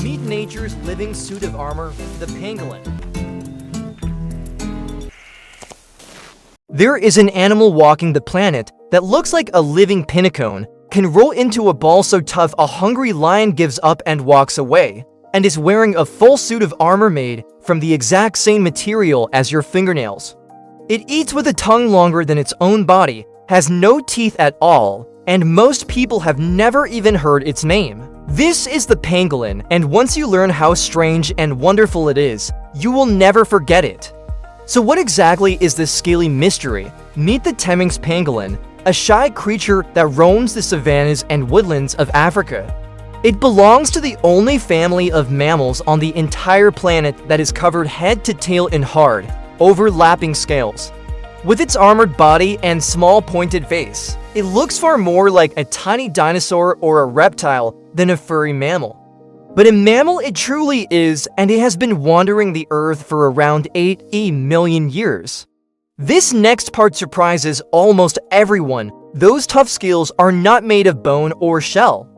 Meet nature's living suit of armor, the pangolin. There is an animal walking the planet that looks like a living pinnacle, can roll into a ball so tough a hungry lion gives up and walks away, and is wearing a full suit of armor made from the exact same material as your fingernails. It eats with a tongue longer than its own body, has no teeth at all, and most people have never even heard its name. This is the pangolin, and once you learn how strange and wonderful it is, you will never forget it. So what exactly is this scaly mystery? Meet the Temminck's pangolin, a shy creature that roams the savannas and woodlands of Africa. It belongs to the only family of mammals on the entire planet that is covered head to tail in hard, overlapping scales. With its armored body and small pointed face, it looks far more like a tiny dinosaur or a reptile than a furry mammal. But a mammal it truly is, and it has been wandering the earth for around 8 million years. This next part surprises almost everyone. Those tough scales are not made of bone or shell.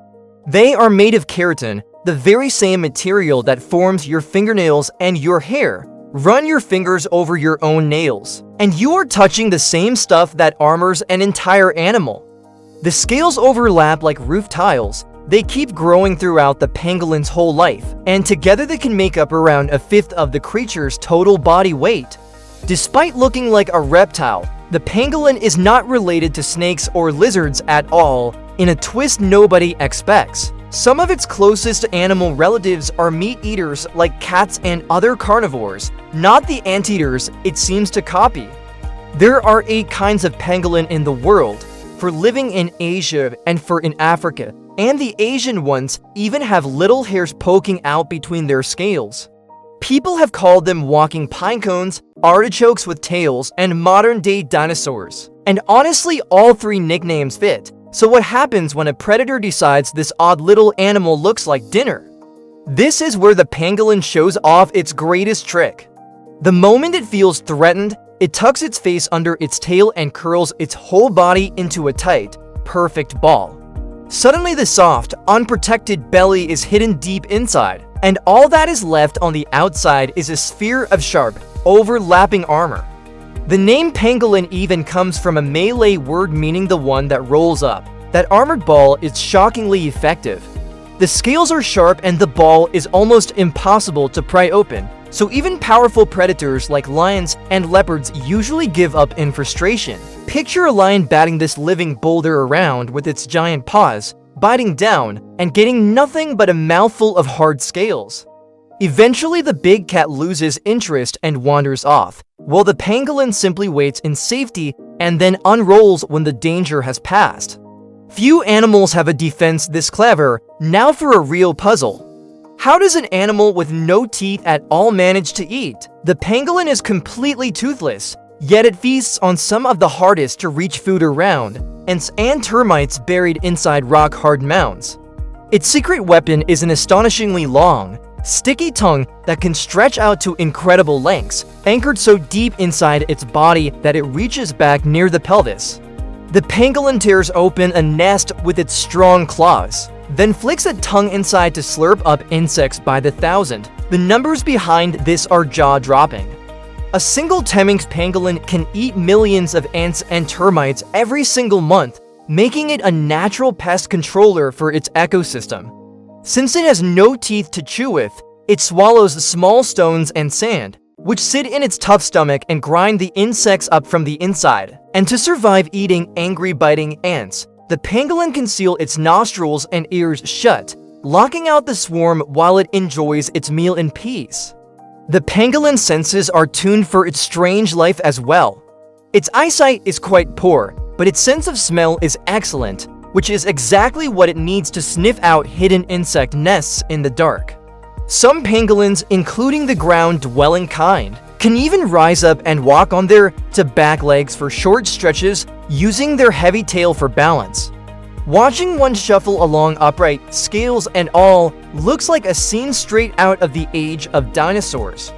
They are made of keratin, the very same material that forms your fingernails and your hair. Run your fingers over your own nails, and you are touching the same stuff that armors an entire animal. The scales overlap like roof tiles. They keep growing throughout the pangolin's whole life, and together they can make up around a fifth of the creature's total body weight. Despite looking like a reptile, the pangolin is not related to snakes or lizards at all, in a twist nobody expects. Some of its closest animal relatives are meat eaters like cats and other carnivores, not the anteaters it seems to copy. There are 8 kinds of pangolin in the world, for living in Asia and for in Africa, and the Asian ones even have little hairs poking out between their scales. People have called them walking pine cones, artichokes with tails, and modern-day dinosaurs. And honestly, all 3 nicknames fit. So what happens when a predator decides this odd little animal looks like dinner? This is where the pangolin shows off its greatest trick. The moment it feels threatened, it tucks its face under its tail and curls its whole body into a tight, perfect ball. Suddenly the soft, unprotected belly is hidden deep inside, and all that is left on the outside is a sphere of sharp, overlapping armor. The name pangolin even comes from a Malay word meaning the one that rolls up. That armored ball is shockingly effective. The scales are sharp and the ball is almost impossible to pry open, so even powerful predators like lions and leopards usually give up in frustration. Picture a lion batting this living boulder around with its giant paws, biting down, and getting nothing but a mouthful of hard scales. Eventually, the big cat loses interest and wanders off, while the pangolin simply waits in safety and then unrolls when the danger has passed. Few animals have a defense this clever. Now for a real puzzle. How does an animal with no teeth at all manage to eat? The pangolin is completely toothless, yet it feasts on some of the hardest to reach food around, and termites buried inside rock-hard mounds. Its secret weapon is an astonishingly long, sticky tongue that can stretch out to incredible lengths, anchored so deep inside its body that it reaches back near the pelvis. The pangolin tears open a nest with its strong claws, then flicks a tongue inside to slurp up insects by the thousand. The numbers behind this are jaw-dropping. A single Temminck's pangolin can eat millions of ants and termites every single month, making it a natural pest controller for its ecosystem. Since it has no teeth to chew with, it swallows small stones and sand, which sit in its tough stomach and grind the insects up from the inside. And to survive eating angry biting ants, the pangolin can seal its nostrils and ears shut, locking out the swarm while it enjoys its meal in peace. The pangolin's senses are tuned for its strange life as well. Its eyesight is quite poor, but its sense of smell is excellent, which is exactly what it needs to sniff out hidden insect nests in the dark. Some pangolins, including the ground-dwelling kind, can even rise up and walk on their back legs for short stretches, using their heavy tail for balance. Watching one shuffle along upright, scales and all, looks like a scene straight out of the age of dinosaurs.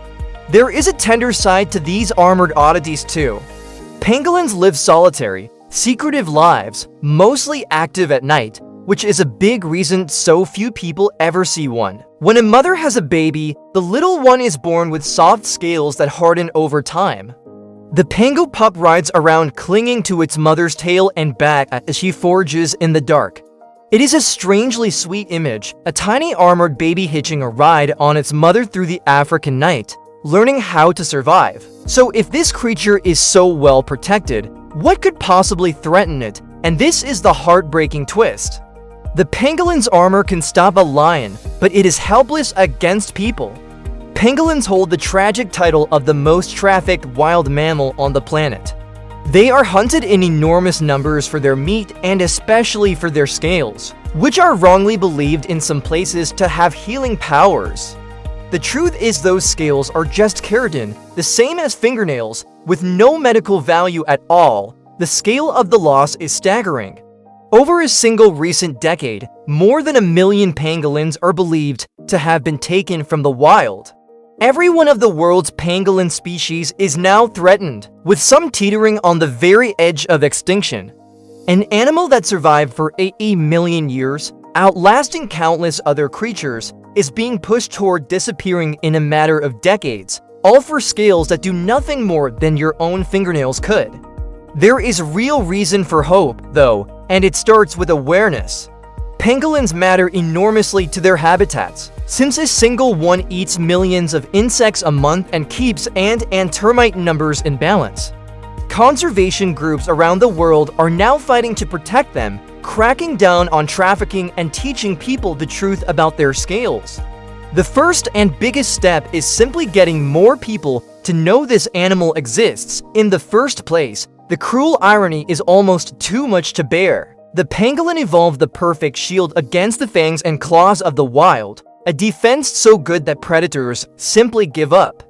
There is a tender side to these armored oddities too. Pangolins live solitary, secretive lives, mostly active at night, which is a big reason so few people ever see one. When a mother has a baby, the little one is born with soft scales that harden over time. The pango pup rides around clinging to its mother's tail and back as she forages in the dark. It is a strangely sweet image, a tiny armored baby hitching a ride on its mother through the African night, learning how to survive. So if this creature is so well protected, what could possibly threaten it? And this is the heartbreaking twist. The pangolin's armor can stop a lion, but it is helpless against people. Pangolins hold the tragic title of the most trafficked wild mammal on the planet. They are hunted in enormous numbers for their meat and especially for their scales, which are wrongly believed in some places to have healing powers. The truth is those scales are just keratin, the same as fingernails, with no medical value at all. The scale of the loss is staggering. Over a single recent decade, more than 1 million pangolins are believed to have been taken from the wild. Every one of the world's pangolin species is now threatened, with some teetering on the very edge of extinction. An animal that survived for 80 million years, outlasting countless other creatures, is being pushed toward disappearing in a matter of decades, all for scales that do nothing more than your own fingernails could. There is real reason for hope, though, and it starts with awareness. Pangolins matter enormously to their habitats, since a single one eats millions of insects a month and keeps ant and termite numbers in balance. Conservation groups around the world are now fighting to protect them, cracking down on trafficking and teaching people the truth about their scales. The first and biggest step is simply getting more people to know this animal exists in the first place. The cruel irony is almost too much to bear. The pangolin evolved the perfect shield against the fangs and claws of the wild, a defense so good that predators simply give up.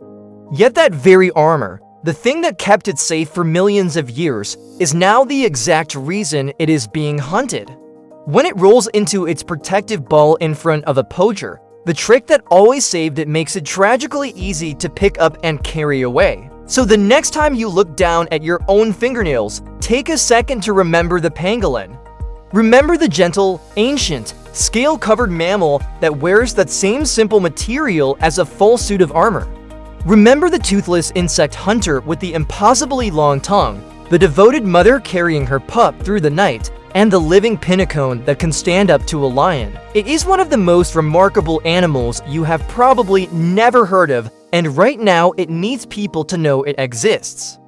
Yet that very armor, the thing that kept it safe for millions of years, is now the exact reason it is being hunted. When it rolls into its protective ball in front of a poacher, the trick that always saved it makes it tragically easy to pick up and carry away. So the next time you look down at your own fingernails, take a second to remember the pangolin. Remember the gentle, ancient, scale-covered mammal that wears that same simple material as a full suit of armor. Remember the toothless insect hunter with the impossibly long tongue, the devoted mother carrying her pup through the night, and the living pinnacle that can stand up to a lion. It is one of the most remarkable animals you have probably never heard of, and right now it needs people to know it exists.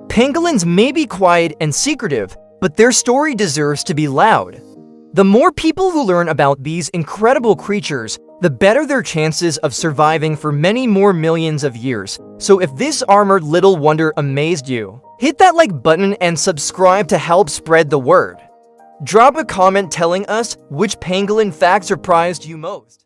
Pangolins may be quiet and secretive, but their story deserves to be loud. The more people who learn about these incredible creatures, the better their chances of surviving for many more millions of years. So if this armored little wonder amazed you, hit that like button and subscribe to help spread the word. Drop a comment telling us which pangolin fact surprised you most.